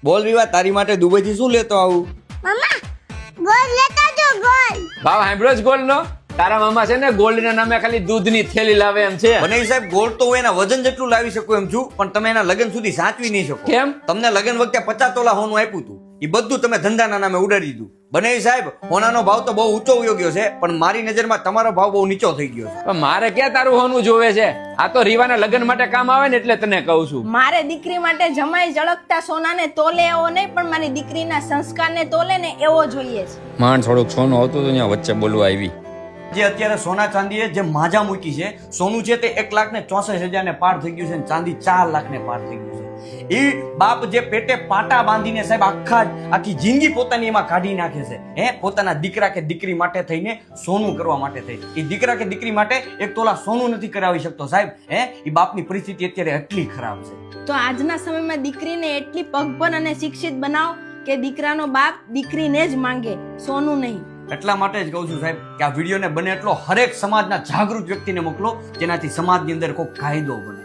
બોલ રીવા, તારી માટે દુબઈ થી શું લેતો આવું? મમ્મા ગોળ લેતા જો ગોળ. ભાવ સાંભળ્યો જ ગોલ્ડ નો? તારા મામા છે ને ગોલ્ડ ના નામે ખાલી દૂધની થેલી લાવે એમ છે. બનાવી સાહેબ, ગોલ્ડ તો હું એના વજન જેટલું લાવી શકું એમ છું, પણ તમે એના લગ્ન સુધી સાચવી નહીં શકો. કેમ? તમને લગ્ન વખતે 50 તોલા હોનું આપ્યું હતું, એ બધું તમે ધંધાના નામે ઉડાડી દીધું. બનાવી સાહેબ, હોનાનો ભાવ તો બહુ ઊંચો વયો ગયો છે, પણ મારી નજરમાં તમારો ભાવ બહુ નીચો થઈ ગયો છે. પણ મારે ક્યાં તારું હોનું જોવે છે? આ તો રીવાના લગ્ન માટે કામ આવે ને એટલે તને કહું છું. મારે દીકરી માટે જમાઈ ઝળકતા સોનાને તોલે એવો નહીં, પણ મારી દીકરીના સંસ્કારને તોલે ને એવો જોઈએ છે. માંડ થોડુંક સોનું આવતું હતું ત્યાં વચ્ચે બોલવા આવી. જે અત્યારે સોના ચાંદીએ જે માજા મૂકી છે, સોનું છે તે 1,64,000 ને પાર થઈ ગયું છે, અને ચાંદી 4 લાખ ને પાર થઈ ગયું છે. એ બાપ જે પેટે પાટા બાંધીને સાહેબ આખી જિંદગી પોતાની એમાં કાઢી નાખે છે, પોતાના દીકરા કે દીકરી માટે થઈને સોનું કરવા માટે થઈ, એ દીકરા કે દીકરી માટે 1 તોલા સોનું નથી કરાવી શકતો સાહેબ. એ બાપની પરિસ્થિતિ અત્યારે એટલી ખરાબ છે. તો આજના સમયમાં દીકરીને એટલી પગભર અને શિક્ષિત બનાવો કે દીકરાનો બાપ દીકરીને જ માંગે, સોનું નહીં. એટલા માટે જ કહું છું સાહેબ કે આ વિડીયોને બને એટલો હરેક સમાજના જાગૃત વ્યક્તિને મોકલો, જેનાથી સમાજની અંદર કોઈ કાયદો બને.